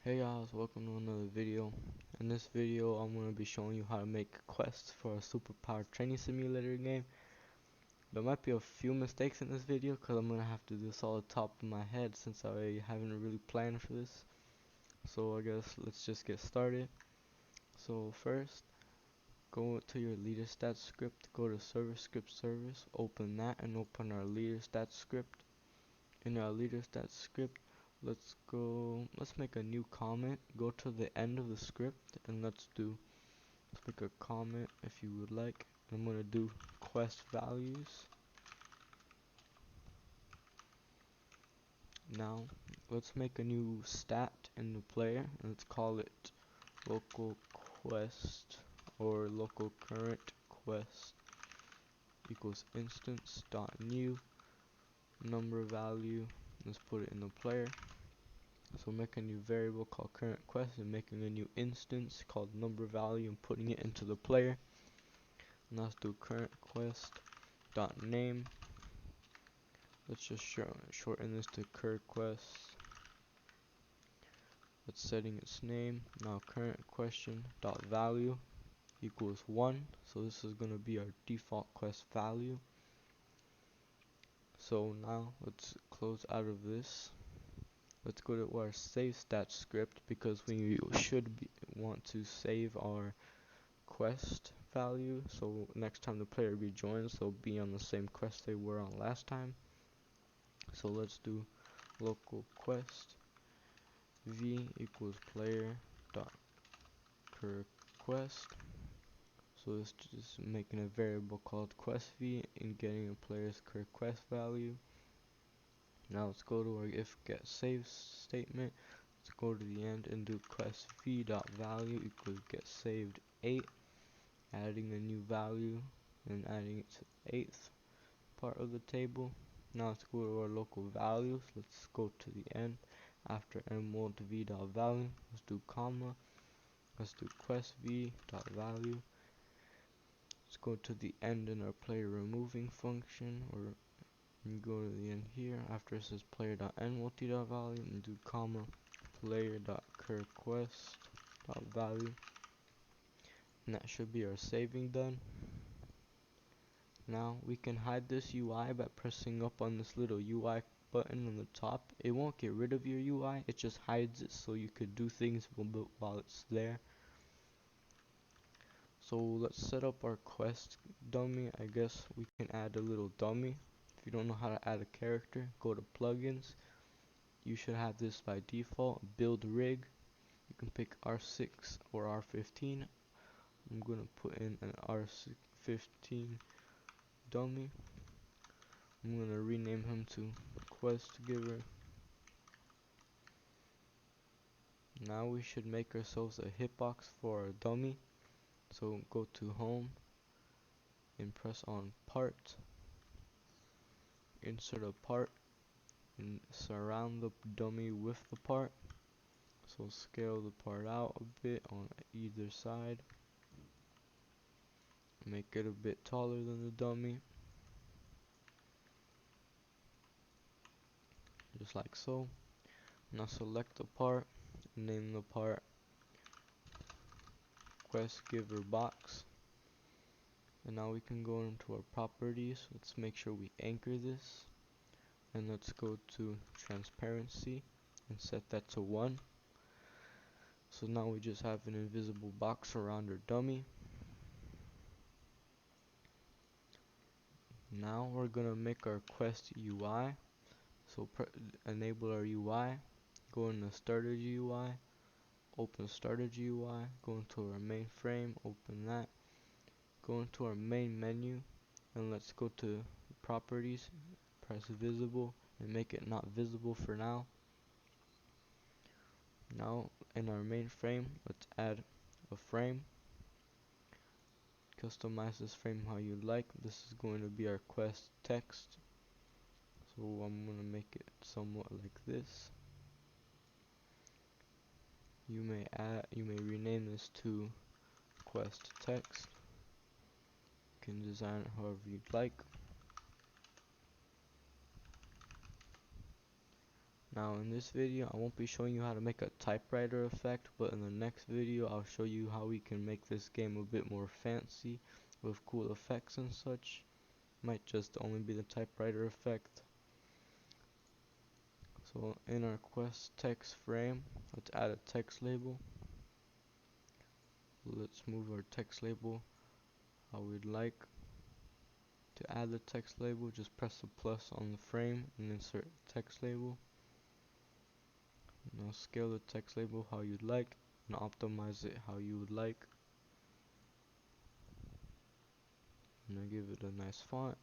Hey guys, welcome to another video. In this video, I'm going to be showing you how to make quests for a superpowered training simulator game. There might be a few mistakes in this video because I'm going to have to do this all the top of my head since I haven't really planned for this. So I guess let's just get started. So first, go to your leader stats script, go to server script service, open that and open our leader stats script. In our leader stats script, let's make a new comment, go to the end of the script and let's make a comment if you would like. I'm going to do quest values. Now let's make a new stat in the player and let's call it local quest or local current quest equals instance dot new number value. Let's put it in the player. So make a new variable called current quest and making a new instance called number value and putting it into the player. Now let's do current quest dot name. Let's just shorten this to current quest. Let's setting its name. Now current question dot value equals 1. So this is gonna be our default quest value. So now let's close out of this. Let's go to our save stats script because we want to save our quest value, so next time the player rejoins they'll be on the same quest they were on last time. So let's do local quest v equals player dot per quest. So it's just making a variable called quest v and getting a player's current quest value. Now let's go to our if get save statement. Let's go to the end and do quest v dot value equals get saved 8, adding a new value and adding it to the 8th part of the table. Now let's go to our local values. Let's go to the end. After mwold v dot value, let's do comma. Let's do quest v dot value. Let's go to the end in our player removing function, or you go to the end here. After it says player dot mwold dot value, and do comma player dot current quest dot value. And that should be our saving done. Now we can hide this UI by pressing up on this little UI button on the top. It won't get rid of your UI, it just hides it so you could do things while it's there. So let's set up our quest dummy. I guess we can add a little dummy. If you don't know how to add a character, go to plugins. You should have this by default. Build rig. You can pick R6 or R15. I'm gonna put in an R15 dummy. I'm gonna rename him to quest giver. Now we should make ourselves a hitbox for our dummy. So go to home and press on part, insert a part and surround the dummy with the part. So scale the part out a bit on either side, make it a bit taller than the dummy, just like so. Now select the part, name the part quest giver box. And now we can go into our properties. Let's make sure we anchor this, and let's go to transparency and set that to 1. So now we just have an invisible box around our dummy. Now we're gonna make our quest UI. So enable our UI, go into starter GUI, open starter GUI, go into our mainframe, open that, go into our main menu, and let's go to properties, press visible and make it not visible for now. Now in our main frame, let's add a frame. Customize this frame how you like. This is going to be our quest text. So I'm going to make it somewhat like this. You may rename this to quest text. You can design it however you'd like. Now in this video I won't be showing you how to make a typewriter effect, but in the next video I'll show you how we can make this game a bit more fancy with cool effects and such. Might just only be the typewriter effect. So in our quest text frame, let's add a text label. Let's move our text label how we'd like. To add the text label, just press the plus on the frame and insert text label. Now scale the text label how you'd like and optimize it how you would like. And I give it a nice font.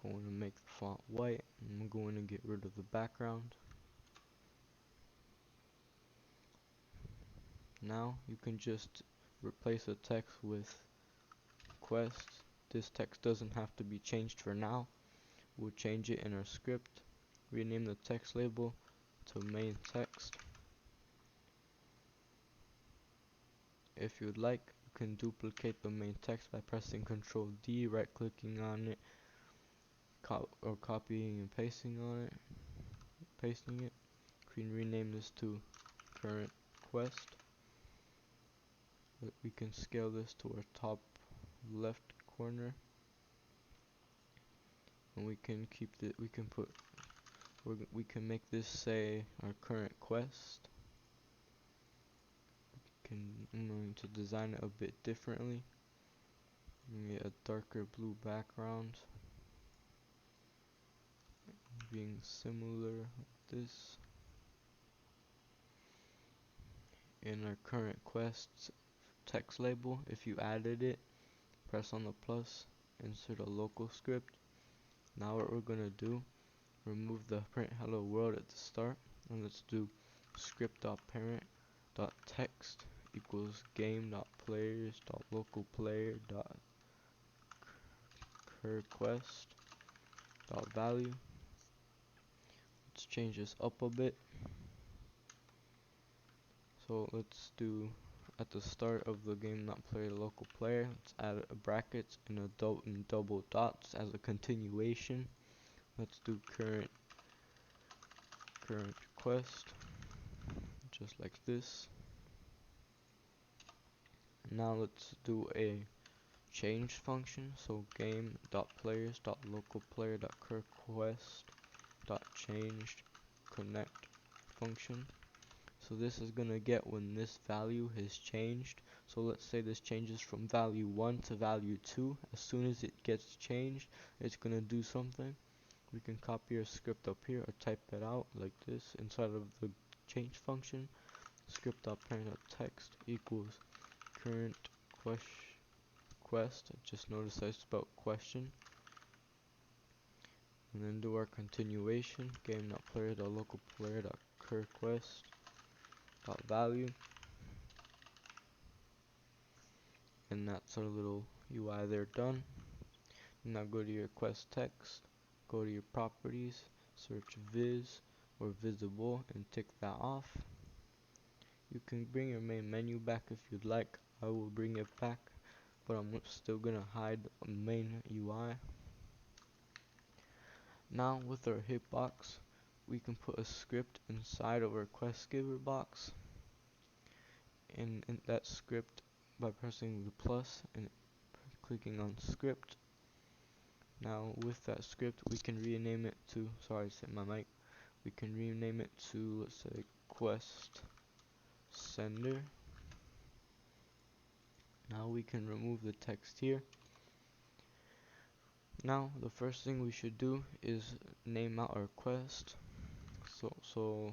Going to make the font white, and I'm going to get rid of the background. Now you can just replace the text with quest. This text doesn't have to be changed for now. We'll change it in our script. Rename the text label to main text. If you'd like, you can duplicate the main text by pressing Ctrl D, right clicking on it, or copying and pasting on it. You can rename this to current quest. We can scale this to our top left corner, and we can keep the we can make this say our current quest. I'm going to design it a bit differently. Get a darker blue background, being similar like this. In our current quest text label, if you added it, press on the plus, insert a local script. Now what we're gonna do, remove the print hello world at the start, and let's do script.parent.text equals game.players.localplayer.curQuest.value. Let's change this up a bit. So let's do at the start of the game.player.localplayer, let's add a brackets and a double dots as a continuation. Let's do current quest, just like this. Now let's do a change function. So game.players.localplayer.curQuest.changed connect function. So this is gonna get when this value has changed. So let's say this changes from value 1 to value 2. As soon as it gets changed, it's gonna do something. We can copy our script up here or type it out like this inside of the change function. Script.parent.text equals current quest. Just notice I spelled question. And then do our continuation. Game.player.localplayer.curQuest.value. And that's our little UI there done. Now go to your quest text, go to your properties, search viz or visible and tick that off. You can bring your main menu back if you'd like. I will bring it back, but I'm still gonna hide the main UI. Now with our hitbox, we can put a script inside of our quest giver box. And in that script, by pressing the plus and clicking on script. Now with that script, we can rename it to, sorry I set my mic, we can rename it to, let's say, quest sender. Now we can remove the text here. Now the first thing we should do is name out our quest. So we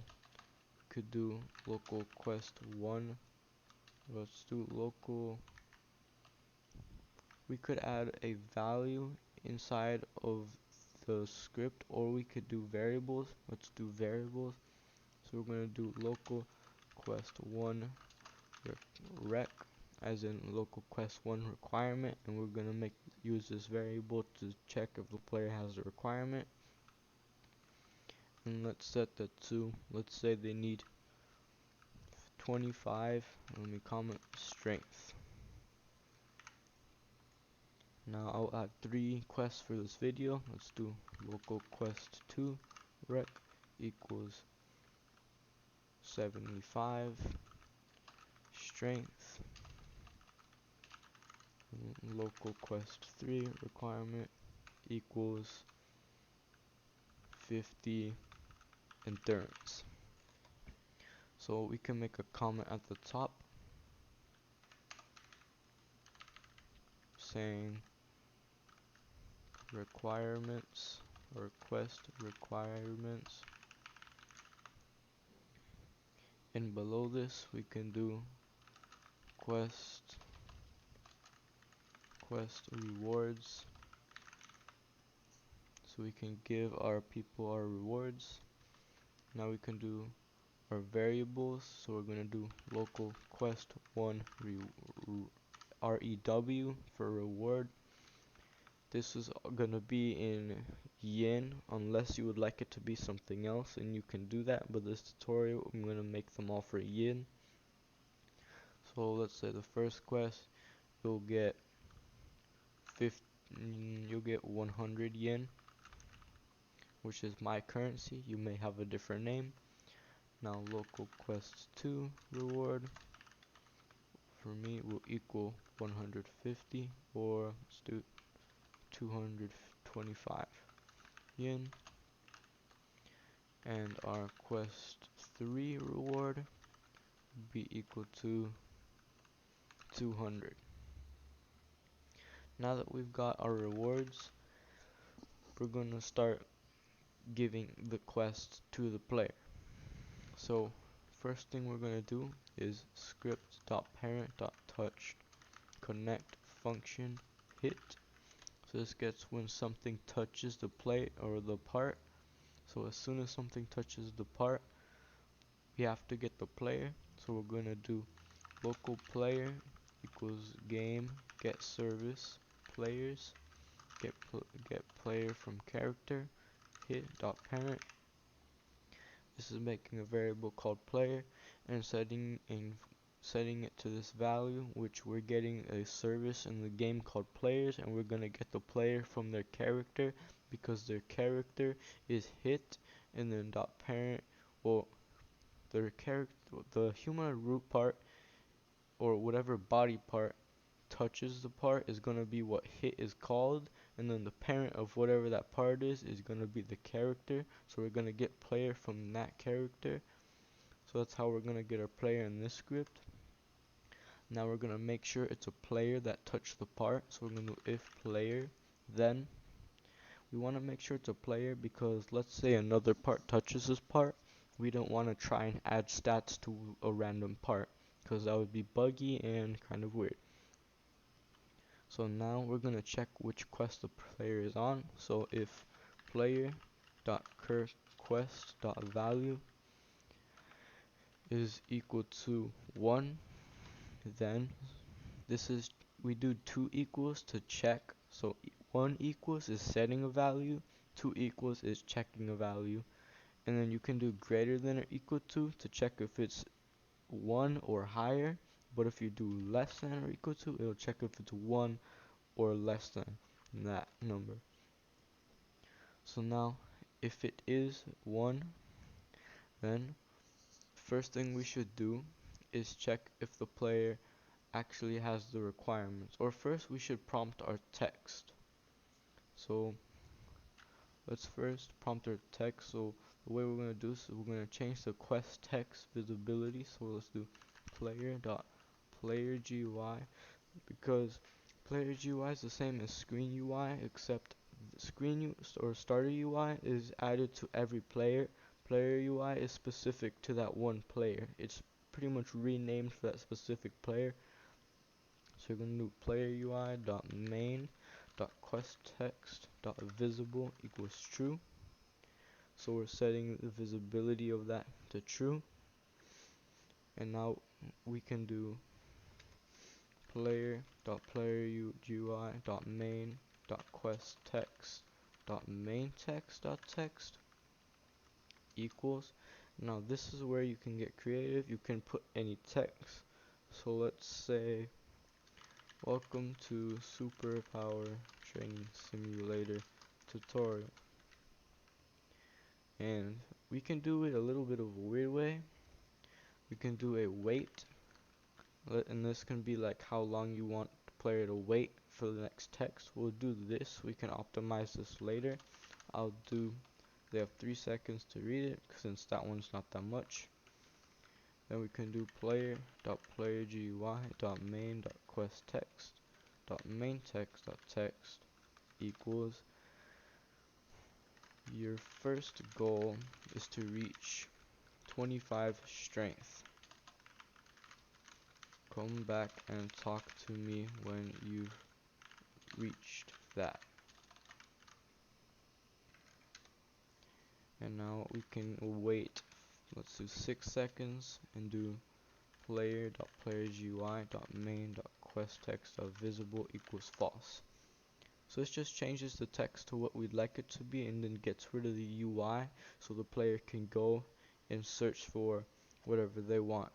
could do local quest 1. Let's do local. We could add a value inside of the script, or we could do variables. Let's do variables. So we're going to do local quest 1 rec, as in local quest 1 requirement, and we're going to use this variable to check if the player has the requirement. And let's set that to, let's say they need 25, let me comment strength. Now I'll add 3 quests for this video. Let's do local quest 2 rec equals 75. Strength, local quest 3 requirement equals 50 endurance. So we can make a comment at the top saying requirements or quest requirements, and below this we can do quest rewards, so we can give our people our rewards. Now we can do our variables, so we're going to do local quest 1 rew for reward. This is going to be in yen unless you would like it to be something else, and you can do that, but this tutorial I'm going to make them all for yen. So let's say the first quest, you'll get 100 yen, which is my currency. You may have a different name. Now local quest 2 reward for me will equal 150, or let's do 225 yen. And our quest 3 reward will be equal to 200. Now that we've got our rewards, we're going to start giving the quest to the player. So first thing we're going to do is script.parent.touch connect function hit. So this gets when something touches the plate or the part. So as soon as something touches the part, we have to get the player. So we're going to do local player equals game get service players, get player from character, hit dot parent. This is making a variable called player and setting it to this value, which we're getting a service in the game called players, and we're gonna get the player from their character because their character is hit, and then dot parent, well, their character, the humanoid root part or whatever body part touches the part is gonna be what hit is called, and then the parent of whatever that part is gonna be the character. So we're gonna get player from that character. So that's how we're gonna get our player in this script. Now we're gonna make sure it's a player that touched the part. So we're gonna do if player, then we want to make sure it's a player because let's say another part touches this part. We don't want to try and add stats to a random part because that would be buggy and kind of weird. So now we're gonna check which quest the player is on. So if player.quest.value is equal to 1, then this is, we do 2 equals to check. So 1 equals is setting a value, 2 equals is checking a value, and then you can do greater than or equal to check if it's 1 or higher. But if you do less than or equal to, it'll check if it's 1 or less than that number. So now if it is 1, then first thing we should do is check if the player actually has the requirements, or first we should prompt our text. So let's first prompt our text. So the way we're going to do this is we're going to change the quest text visibility. So let's do player.player.GUI, because player GUI is the same as screen UI, except screen or starter UI is added to every player. Player UI is specific to that one player. It's pretty much renamed for that specific player. So you're going to do player UI dot main dot quest text dot visible equals true. So we're setting the visibility of that to true. And now we can do player.player.UI.main.questText.mainText.text equals. Now this is where you can get creative. You can put any text. So let's say, welcome to Superpower Training Simulator tutorial. And we can do it a little bit of a weird way. We can do a wait, and this can be like how long you want the player to wait for the next text. We'll do this. We can optimize this later. I'll do, they have 3 seconds to read it since that one's not that much. Then we can do player.player.GUI.main.questText.main.text.text equals your first goal is to reach 25 strength. Come back and talk to me when you've reached that. And now we can wait, let's do 6 seconds and do player.playerGUI.main.questText.visible equals false. So this just changes the text to what we'd like it to be and then gets rid of the UI so the player can go and search for whatever they want.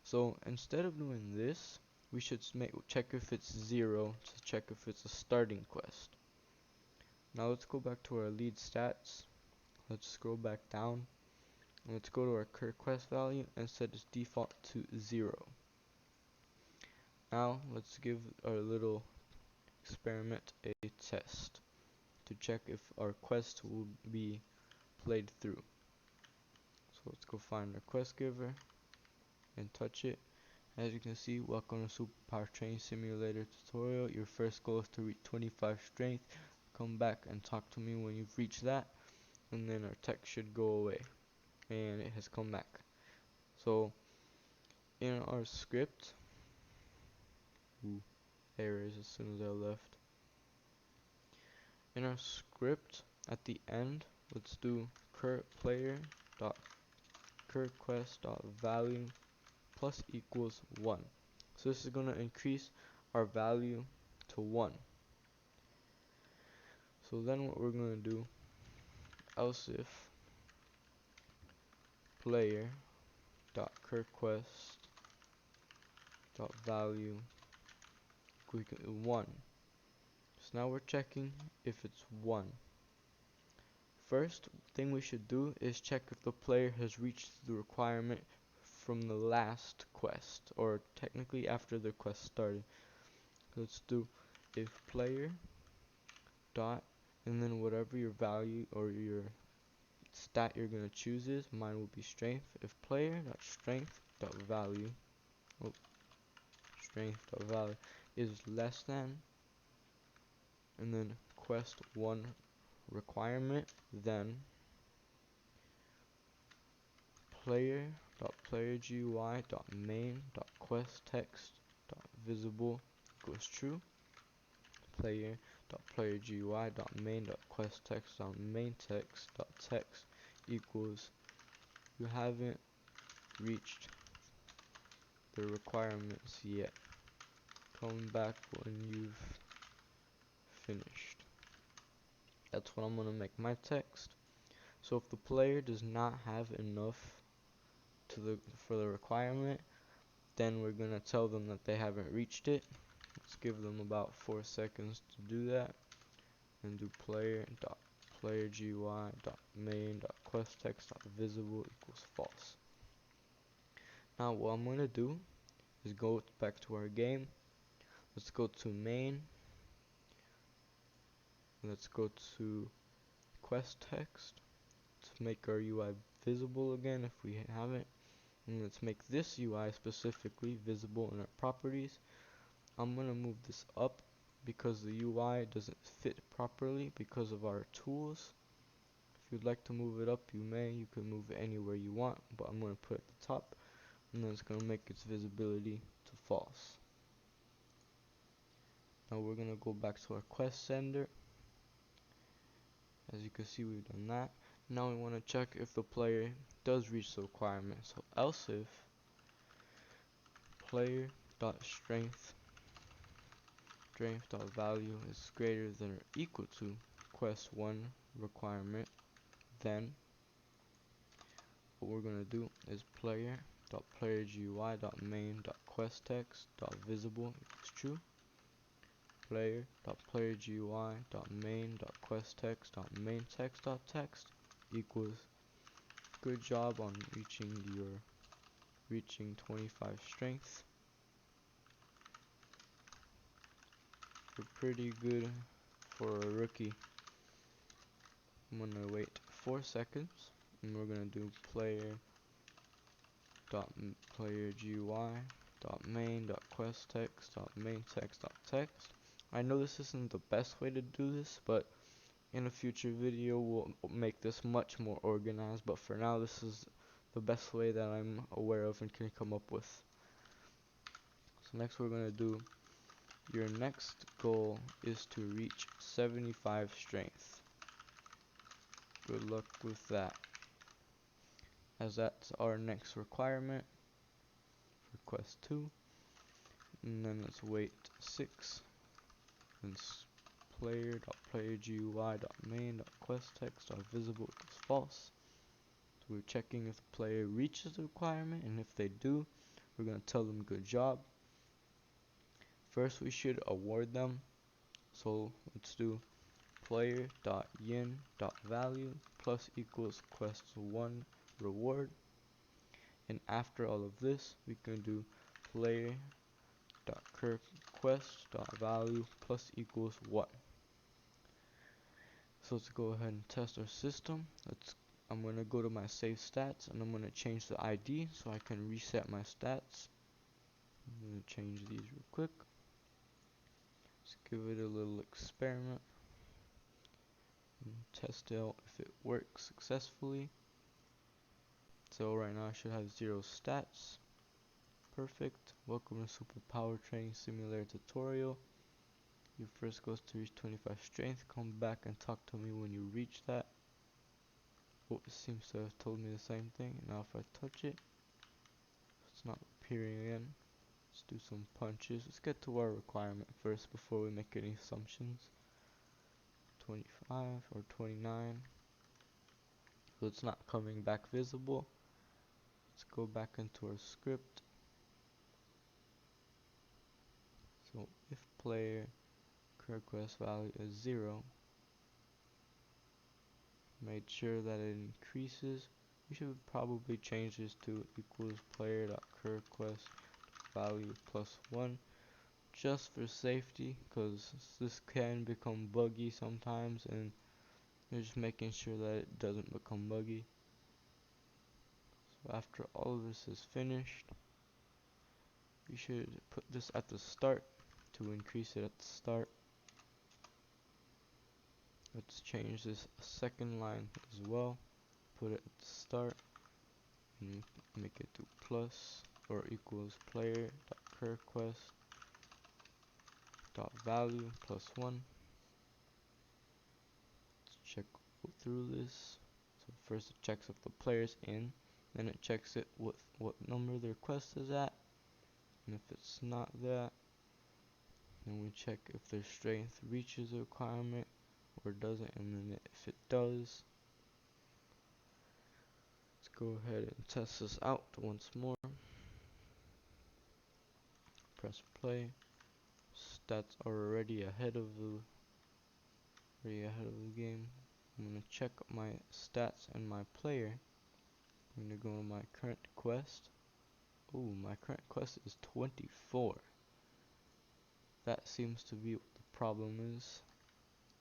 So instead of doing this, we should check if it's 0 to check if it's a starting quest. Now let's go back to our lead stats. Let's scroll back down. And let's go to our current quest value and set its default to 0. Now let's give our little experiment a test to check if our quest will be played through. So let's go find our quest giver and touch it. As you can see, welcome to Superpower Training Simulator tutorial. Your first goal is to reach 25 strength. Come back and talk to me when you've reached that, and then our text should go away, and it has come back. So in our script, errors as soon as I left. In our script, at the end, let's do current player dot current quest dot value plus equals 1. So this is going to increase our value to 1. So then what we're going to do, else if player dot quest dot value equals 1. So now we're checking if it's 1. First thing we should do is check if the player has reached the requirement from the last quest, or technically after the quest started. Let's do if player dot and then whatever your value or your stat you're gonna choose is. Mine will be strength. If player dot strength dot value strength dot value is less than, and then quest 1 requirement, then player.playerGUI.main.questText.visible equals true. Player.playerGUI.main.questText.mainText.text equals you haven't reached the requirements yet. Come back when you've finished. That's what I'm gonna make my text. So if the player does not have enough for the requirement, then we're gonna tell them that they haven't reached it. Let's give them about 4 seconds to do that, and do player.playerGUI.main.questText.visible equals false. Now what I'm gonna do is go back to our game. Let's go to main. Let's go to quest text to make our UI visible again if we haven't. And let's make this UI specifically visible in our properties. I'm gonna move this up because the UI doesn't fit properly because of our tools. If you'd like to move it up, you may. You can move it anywhere you want, but I'm gonna put it at the top, and then it's gonna make its visibility to false. Now we're gonna go back to our quest sender. As you can see, we've done that. Now we want to check if the player does reach the requirement. So else if player.strength.value is greater than or equal to quest 1 requirement, then what we're going to do is player.playerGUI.main.questText.visible equals true. Player.playerGUI.main.questText.mainText.text equals Good job on reaching 25 strength. You're pretty good for a rookie. I'm gonna wait 4 seconds and we're gonna do player GUI main quest text main text. I know this isn't the best way to do this, but in a future video we'll make this much more organized, but for now this is the best way that I'm aware of and can come up with. So next we're gonna do, your next goal is to reach 75 strength. Good luck with that, as that's our next requirement for quest 2. And then let's wait 6 and player.playerGUI.main.questText.visible equals false. So we're checking if the player reaches the requirement, and if they do, we're going to tell them good job. First we should award them, so let's do player.yin.value plus equals quest1 reward, and after all of this we can do player.quest.value plus equals 1. So let's go ahead and test our system. I'm going to go to my save stats and I'm going to change the ID so I can reset my stats. I'm going to change these real quick. Let's give it a little experiment and test out if it works successfully. So right now I should have 0 stats. Perfect. Welcome to Super Power Training Simulator tutorial. Your first goal is to reach 25 strength. Come back and talk to me when you reach that. Oh, it seems to have told me the same thing. Now if I touch it, it's not appearing again. Let's do some punches. Let's get to our requirement first before we make any assumptions. 25 or 29. So it's not coming back visible. Let's go back into our script. So if player request value is 0, made sure that it increases. We should probably change this to equals player.request value plus 1, just for safety, because this can become buggy sometimes, and you're just making sure that it doesn't become buggy. So after all of this is finished, we should put this at the start to increase it at the start. Let's change this second line as well, put it at the start, and make it to plus or equals player.request.value plus 1. Let's check through this. So first it checks if the player's in, then it checks it with what number the request is at, and if it's not that, then we check if their strength reaches the requirement or doesn't, and then if it does, let's go ahead and test this out once more. Press play. Stats are already ahead of the game. I'm gonna check my stats and my player. I'm gonna go to my current quest. Oh, my current quest is 24. That seems to be what the problem is.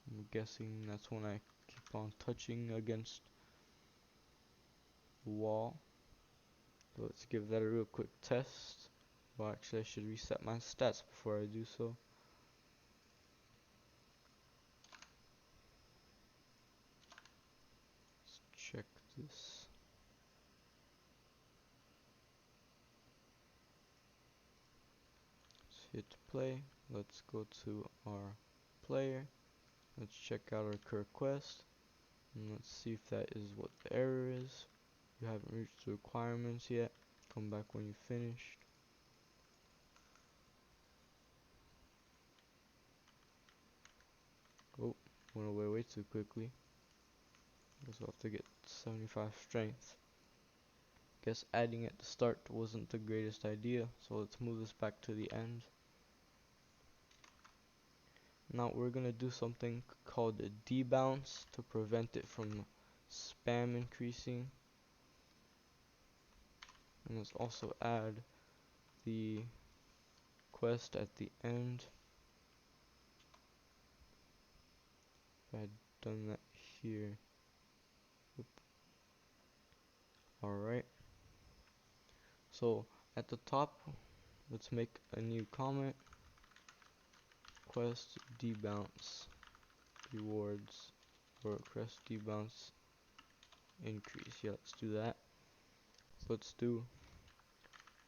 I'm guessing that's when I keep on touching against the wall. So let's give that a real quick test. Well, actually I should reset my stats before I do so. Let's check this. Let's hit play. Let's go to our player. Let's check out our current quest. And let's see if that is what the error is. You haven't reached the requirements yet. Come back when you finished. Oh, went away way too quickly. Guess I'll have to get 75 strength. Guess adding at the start wasn't the greatest idea, so let's move this back to the end. Now we're gonna do something called a debounce to prevent it from spam increasing. And let's also add the quest at the end. If I had done that here. Alright. So at the top, let's make a new comment. Quest debounce rewards, or quest debounce increase. Yeah, let's do that. Let's do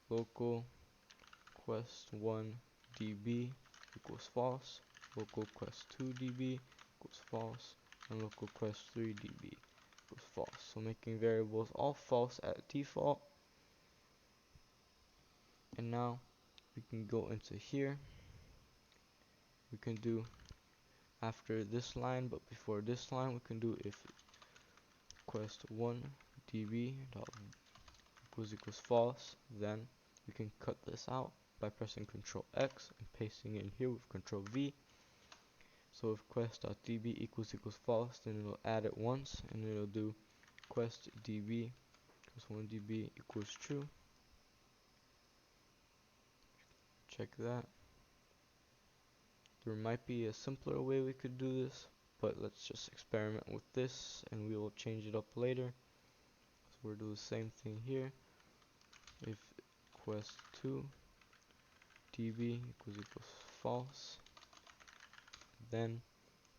local quest 1 dB equals false, local quest 2 dB equals false, and local quest 3 dB equals false. So making variables all false at default. And now we can go into here. We can do after this line, but before this line, we can do if quest 1 dB dot equals false, then we can cut this out by pressing Ctrl X and pasting it in here with Ctrl V. So if quest.db equals false, then it'll add it once, and it'll do quest db equals 1 dB equals true. Check that. There might be a simpler way we could do this, but let's just experiment with this, and we will change it up later. So we'll do the same thing here. If quest 2 dB equals false, then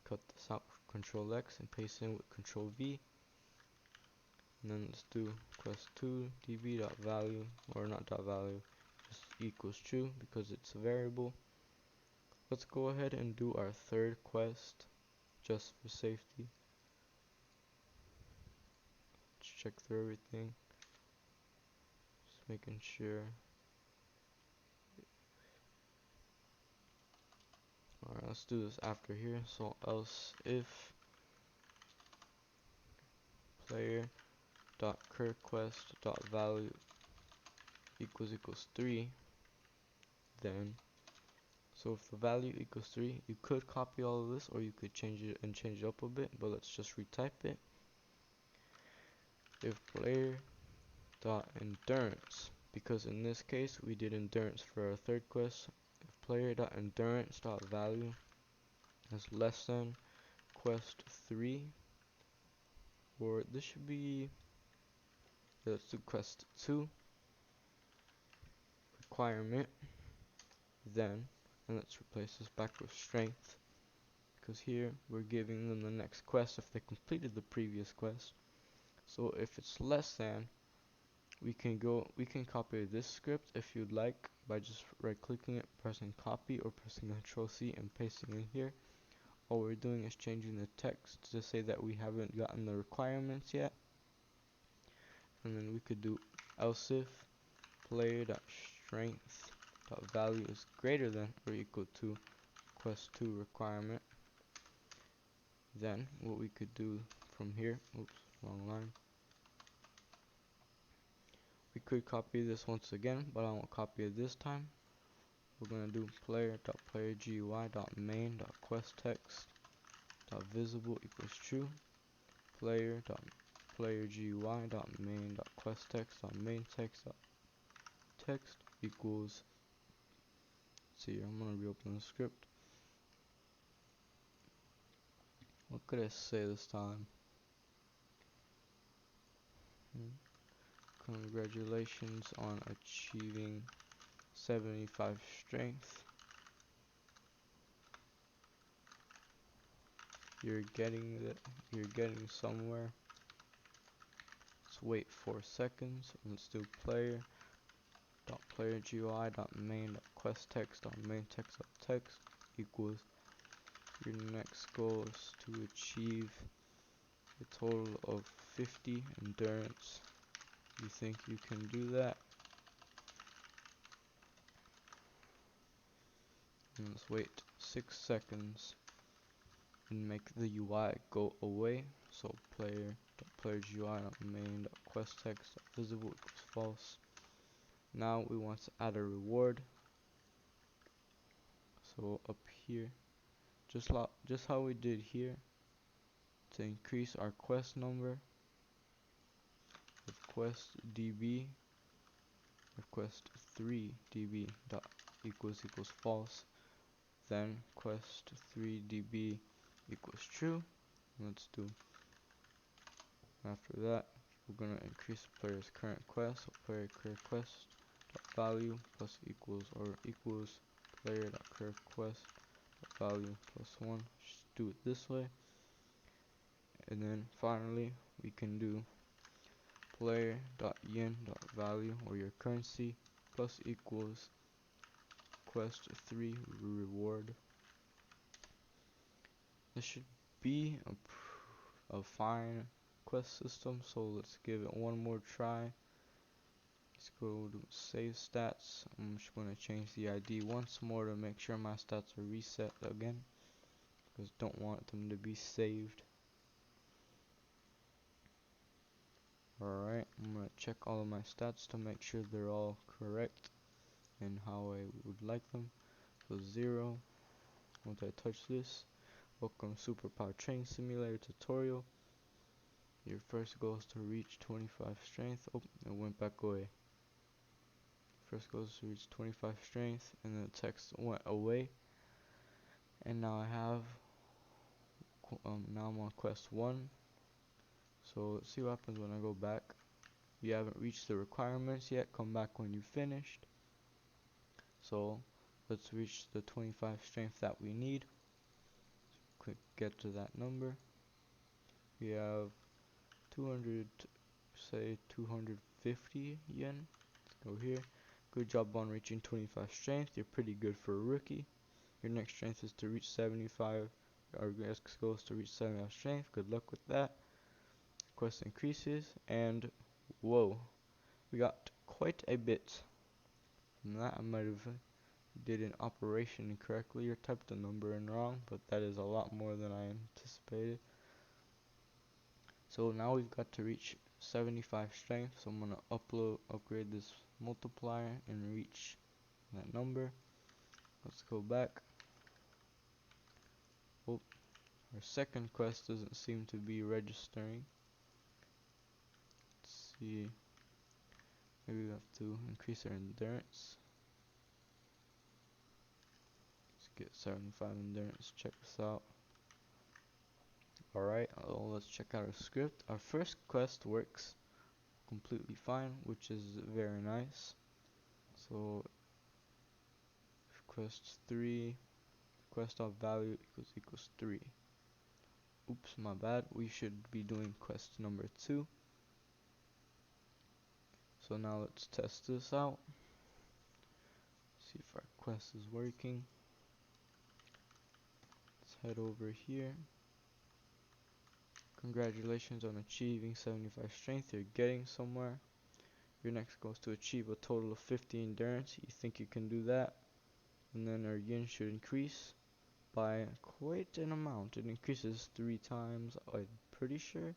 cut this out with Ctrl X and paste in with Ctrl V. And then let's do quest 2 dB dot value, or not dot value, just equals true because it's a variable. Let's go ahead and do our third quest just for safety. Let's check through everything, just making sure. Alright, let's do this after here. So else if player dot quest dot value equals 3, then so if the value equals 3, you could copy all of this, or you could change it up a bit, but let's just retype it. If player dot endurance, because in this case we did endurance for our third quest. If player dot endurance dot value is less than quest 3, or this should be, let's do quest 2 requirement, then, and let's replace this back with strength, because here we're giving them the next quest if they completed the previous quest. So if it's less than, we can copy this script if you'd like by just right clicking it, pressing copy, or pressing Ctrl C and pasting in here. All we're doing is changing the text to say that we haven't gotten the requirements yet. And then we could do else if player.strength.value is greater than or equal to quest 2 requirement. Then what we could do from here, oops, wrong line. We could copy this once again, but I won't copy it this time. We're gonna do player.playerGUI.main.questText.visible equals true. Player.playerGUI.main.questText.mainText.text equals, let's see here, I'm gonna reopen the script. What could I say this time? Congratulations on achieving 75 strength. You're getting somewhere. Let's wait 4 seconds. Let's do player.playerGUI.main.questText.mainText.text equals your next goal is to achieve a total of 50 endurance. You think you can do that? And let's wait 6 seconds and make the UI go away. So player.playerGUI.main.questText.visible equals false. Now we want to add a reward. So up here, just how we did here, to increase our quest number with quest db request 3 db dot equals false, then quest 3 db equals true. Let's do, after that we're gonna increase the player's current quest, so player current quest dot value plus equals or equals player dot current quest dot value plus 1. Just do it this way. And then finally we can do player.yen.value or your currency plus equals quest 3 reward. This should be a fine quest system, so let's give it one more try. Let's go to save stats. I'm just going to change the ID once more to make sure my stats are reset again, because don't want them to be saved. Alright, I'm going to check all of my stats to make sure they're all correct and how I would like them. So 0, once I touch this, welcome Superpower Training Simulator tutorial. Your first goal is to reach 25 strength. Oh, it went back away. First goal is to reach 25 strength, and then the text went away. And now I have, now I'm on quest 1. So let's see what happens when I go back. You haven't reached the requirements yet, come back when you finished. So let's reach the 25 strength that we need. Quick get to that number. We have 200, say 250 yen. Let's go here. Good job on reaching 25 strength. You're pretty good for a rookie. Your next strength is to reach 75. Our next goal is to reach 75 strength. Good luck with that. Quest increases, and whoa, we got quite a bit. From that, I might have did an operation incorrectly or typed the number in wrong, but that is a lot more than I anticipated. So now we've got to reach 75 strength, so I'm going to upgrade this multiplier and reach that number. Let's go back. Oh, our second quest doesn't seem to be registering. Let's see, maybe we have to increase our endurance. Let's get 75 endurance, check this out. Alright, let's check out our script. Our first quest works completely fine, which is very nice. So quest 3, quest.value equals 3. Oops, my bad. We should be doing quest number 2. So now let's test this out. See if our quest is working. Let's head over here. Congratulations on achieving 75 strength. You're getting somewhere. Your next goal is to achieve a total of 50 endurance. You think you can do that? And then our yen should increase by quite an amount. It increases 3 times, I'm pretty sure.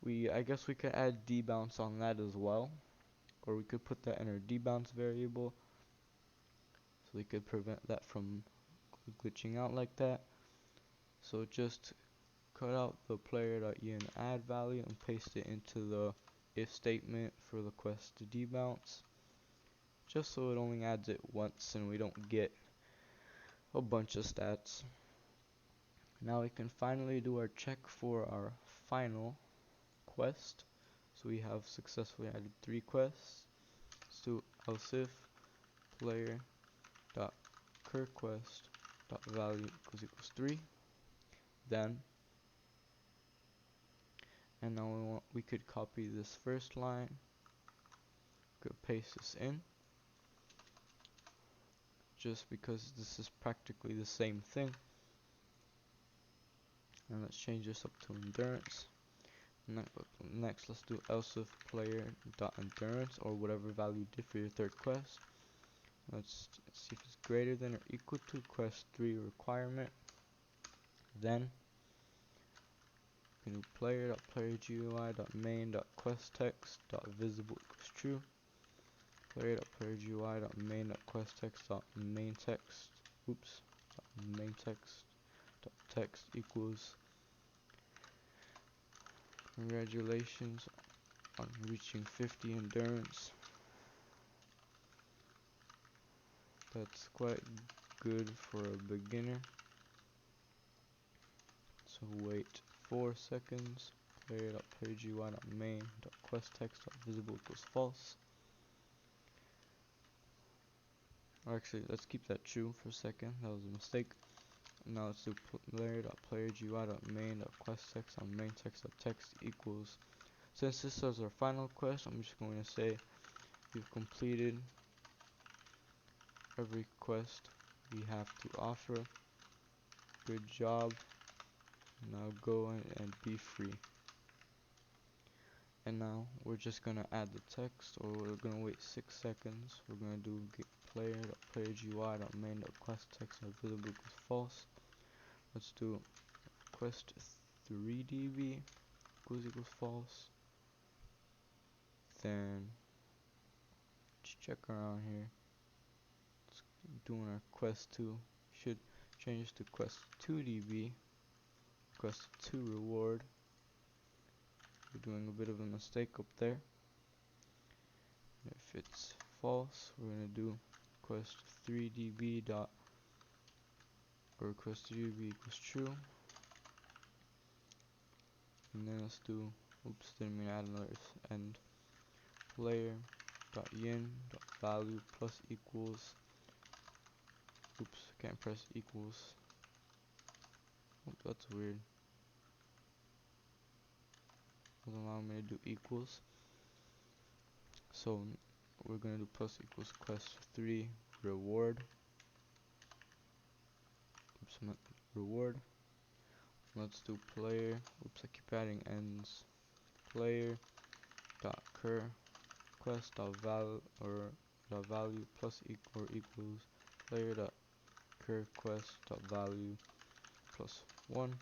I guess we could add debounce on that as well, or we could put that in our debounce variable, so we could prevent that from glitching out like that. So just cut out the player.yen add value and paste it into the if statement for the quest to debounce, just so it only adds it once and we don't get a bunch of stats. Now we can finally do our check for our final quest. So we have successfully added 3 quests. Let's do else if player dot curquest dot value equals 3. Then, and now we could copy this first line, could paste this in, just because this is practically the same thing. And let's change this up to endurance. Next, let's do else if player dot endurance or whatever value you did for your third quest. Let's see if it's greater than or equal to quest 3 requirement. Then we can do player.playerGUI.main.questText.visible equals true. Player.playerGUI.main.questText.main.text. Oops. Main.text.text equals congratulations on reaching 50 endurance. That's quite good for a beginner. So wait 4 seconds. Player.playerGUI.main.questText.visible equals false. Or actually, let's keep that true for a second. That was a mistake. Now let's do player.playerGUI.main.questText on main.text.text equals. Since this is our final quest, I'm just going to say you've completed every quest we have to offer. Good job. Now go and be free. And now we're just gonna add the text, or we're gonna wait 6 seconds. We're gonna do get player.playerGUI.main.questText.visible equals false. Let's do quest 3db equals false. Then just check around here. Let's doing our quest 2. Should change to quest 2db, quest 2 reward. We're doing a bit of a mistake up there. If it's false, we're gonna do quest 3db dot or quest 3db equals true. And then let's do, oops, didn't mean to add another end. Player dot yin dot value plus equals, oops, can't press equals. Oh, that's weird. Doesn't allow me to do equals. So we're gonna do plus equals quest 3 reward. Oops, reward. Let's do player. Oops, I keep adding ends. Player dot cur quest dot value or dot value plus equals player dot cur quest dot value plus 1.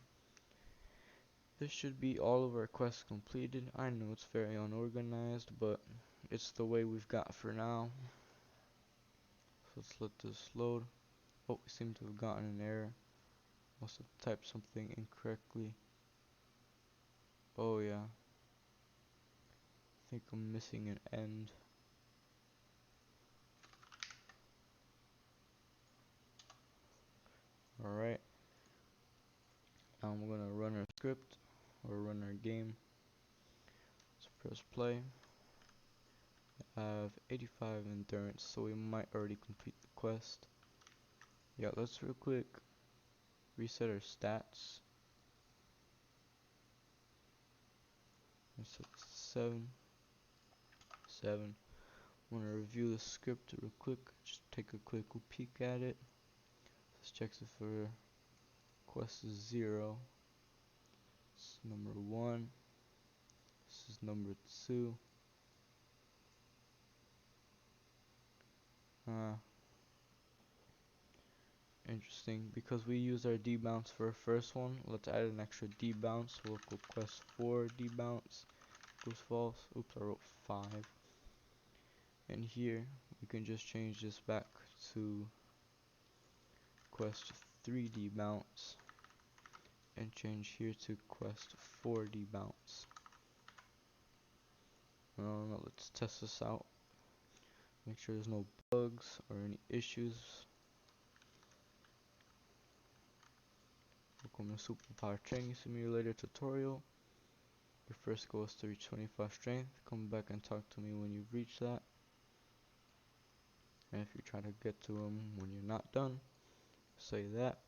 This should be all of our quests completed. I know it's very unorganized, but it's the way we've got for now. So let's let this load. Oh, we seem to have gotten an error. Must have typed something incorrectly. Oh yeah. I think I'm missing an end. Alright. Now I'm gonna run our script or run our game. Let's press play. I have 85 endurance, so we might already complete the quest. Yeah, let's real quick reset our stats. Reset 7. I'm gonna review the script real quick. Just take a quick peek at it. Let's check if for quest is 0. This is number 1. This is number 2. Interesting, because we used our debounce for our first one, let's add an extra debounce. We'll go quest 4 debounce equals false. Oops, I wrote 5. And here we can just change this back to quest 3 debounce and change here to quest 4 debounce. Let's test this out. Make sure there's no bugs or any issues. Welcome to Superpower Training Simulator tutorial. Your first goal is to reach 25 strength. Come back and talk to me when you've reached that. And if you try to get to them when you're not done, say that.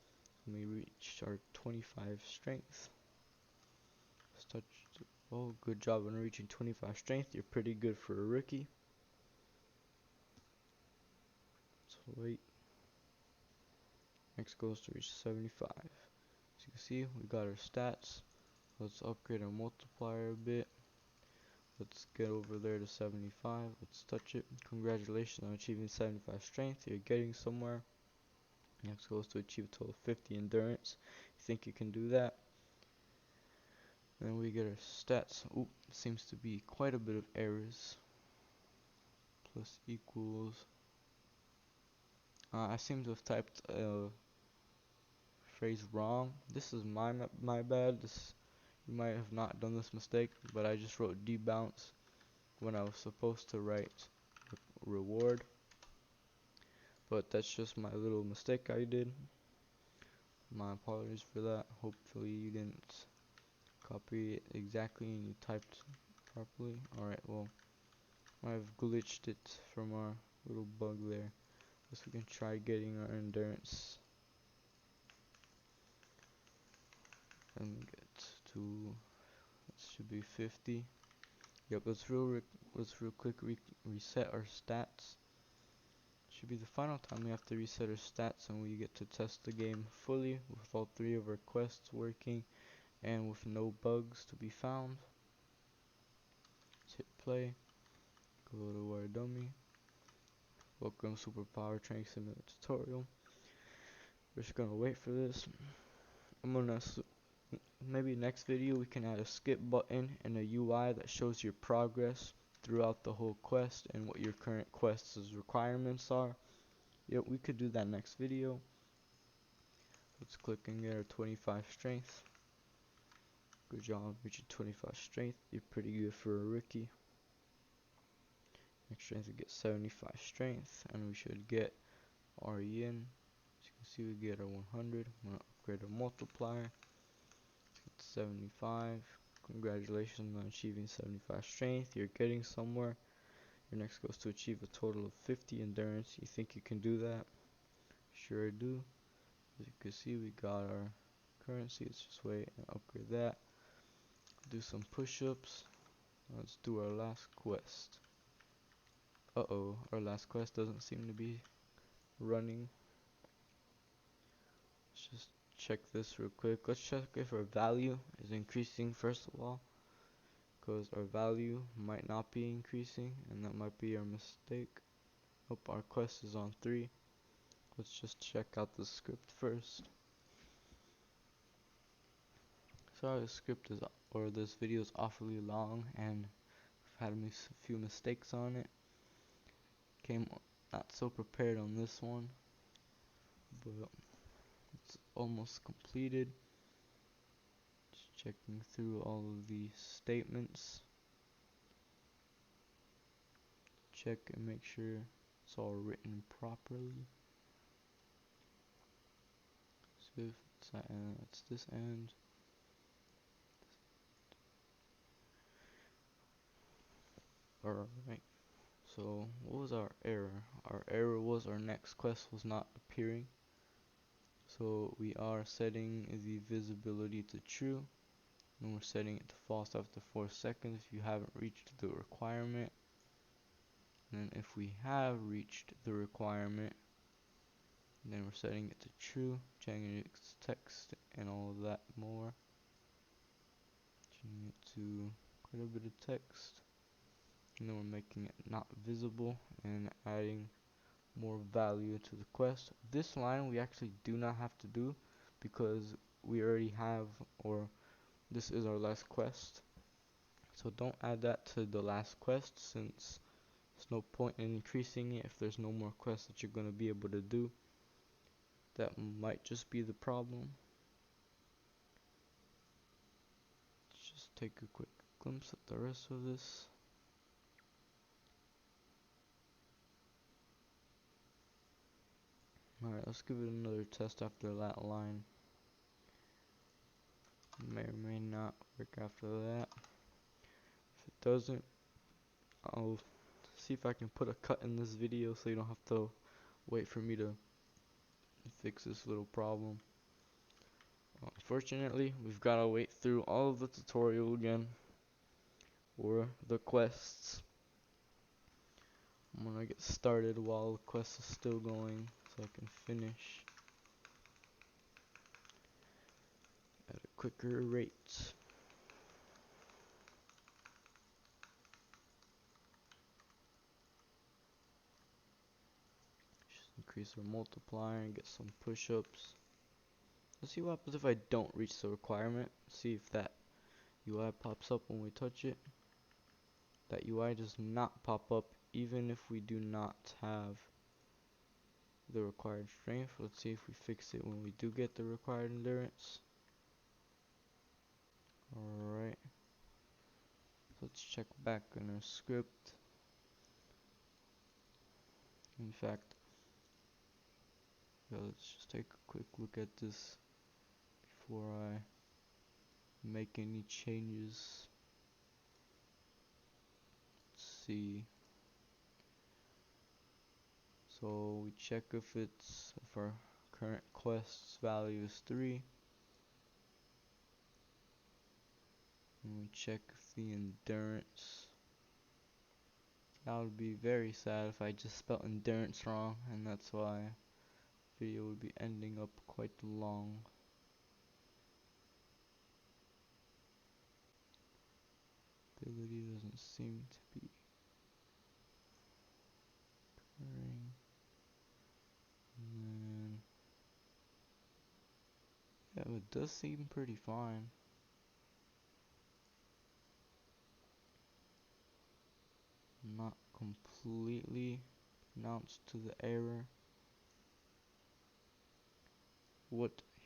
We reached our 25 strength. Let's touch. Oh, good job on reaching 25 strength. You're pretty good for a rookie. So wait. Next goal is to reach 75. As you can see, we got our stats. Let's upgrade our multiplier a bit. Let's get over there to 75. Let's touch it. Congratulations on achieving 75 strength. You're getting somewhere. Next goal is to achieve a total of 50 endurance. You think you can do that? Then we get our stats. Oop, seems to be quite a bit of errors. Plus equals. I seem to have typed a phrase wrong. This is my bad. You might have not done this mistake, but I just wrote debounce when I was supposed to write reward. but that's just my little mistake I did. My apologies for that. Hopefully you didn't copy it exactly and you typed properly. Alright, well, I've glitched it from our little bug there. Guess we can try getting our endurance and get to, it should be 50. Yep, let's real quick reset our stats. Should be the final time we have to reset our stats and we get to test the game fully with all 3 of our quests working and with no bugs to be found. Let's hit play. Go to our dummy. Welcome Superpower Training Simulator tutorial. We're just gonna wait for this. I'm gonna maybe next video we can add a skip button and a UI that shows your progress throughout the whole quest and what your current quest's requirements are. Yep, we could do that next video. Let's click and get our 25 strength. Good job, reaching 25 strength. You're pretty good for a rookie. Next strength we get 75 strength, and we should get our yen. As you can see, we get our 100. I'm gonna upgrade our multiplier. It's 75. Congratulations on achieving 75 strength. You're getting somewhere. Your next goal is to achieve a total of 50 endurance. You think you can do that? Sure I do. As you can see, we got our currency. Let's just wait and upgrade that. Do some push-ups. Let's do our last quest. Uh-oh, our last quest doesn't seem to be running. Let's just check this real quick. Let's check if our value is increasing first of all, because our value might not be increasing and that might be our mistake. Oh, our quest is on 3. Let's just check out the script first. Sorry, the script is, or this video is awfully long and I've had a few mistakes on it. Came not so prepared on this one, but it's almost completed. Just checking through all of the statements. Check and make sure it's all written properly. So if it's that end, it's this end. Alright, so what was our error? Our error was our next quest was not appearing. So we are setting the visibility to true, and we're setting it to false after 4 seconds if you haven't reached the requirement. And then if we have reached the requirement, then we're setting it to true, changing its text and all of that more. Changing it to quite a bit of text. And then we're making it not visible and adding more value to the quest. This line we actually do not have to do because we already have, or this is our last quest. So don't add that to the last quest since there's no point in increasing it if there's no more quests that you're going to be able to do. That might just be the problem. Let's just take a quick glimpse at the rest of this. Alright, let's give it another test after that line. May or may not work after that. If it doesn't, I'll see if I can put a cut in this video so you don't have to wait for me to fix this little problem. Unfortunately, we've got to wait through all of the tutorial again, or the quests. I'm gonna get started while the quest is still going so I can finish at a quicker rate. Just increase our multiplier and get some push-ups. Let's see what happens if I don't reach the requirement. See if that UI pops up when we touch it. That UI does not pop up even if we do not have the required strength. Let's see if we fix it when we do get the required endurance. Alright. Let's check back on our script. In fact, Yeah, let's just take a quick look at this before I make any changes. Let's see. So we check if our current quest's value is 3. And we check if the endurance. That would be very sad if I just spelled endurance wrong, and that's why the video would be ending up quite long. Ability doesn't seem to be occurring. And then, yeah, it does seem pretty fine. Not completely announced to the error.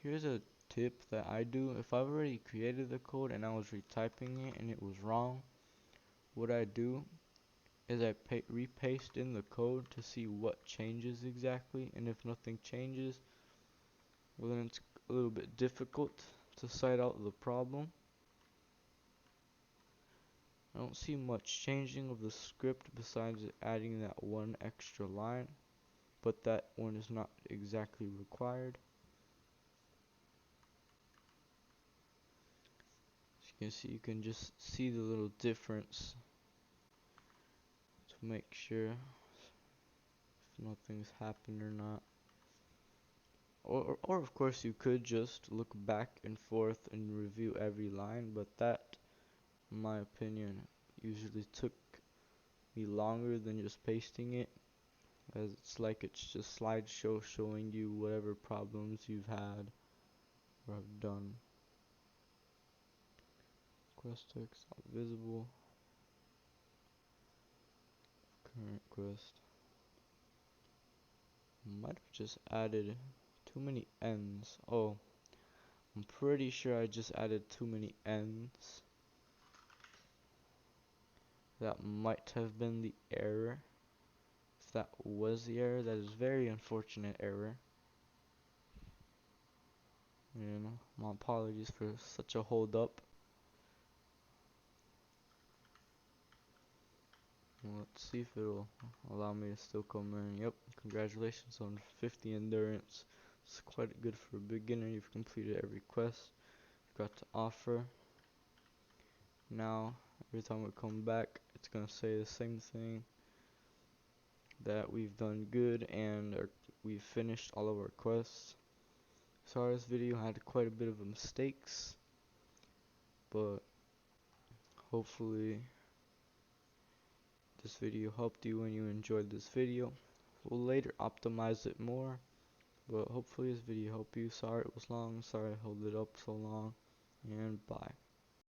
Here's a tip that I do. If I've already created the code and I was retyping it and it was wrong, what I do is I repaste in the code to see what changes exactly, and if nothing changes, well then it's a little bit difficult to cite out the problem. I don't see much changing of the script besides adding that one extra line, but that one is not exactly required. As you can see, you can just see the little difference to make sure if nothing's happened or not. Or of course you could just look back and forth and review every line, but that, in my opinion, usually took me longer than just pasting it, as it's just slideshow showing you whatever problems you've had or have done. Quest text not visible. Current quest. Might have just added too many ends. Oh, I'm pretty sure I just added too many ends. That might have been the error. If that was the error, that is very unfortunate error. You know, my apologies for such a hold up. Let's see if it'll allow me to still come in. Yep, congratulations on 50 endurance. It's quite good for a beginner. You've completed every quest you've got to offer. Now, every time we come back, it's gonna say the same thing, that we've done good and we've finished all of our quests. Sorry, this video had quite a bit of mistakes, but hopefully this video helped you and you enjoyed this video. We'll later optimize it more, but hopefully this video helped you. Sorry it was long, sorry I held it up so long, and bye.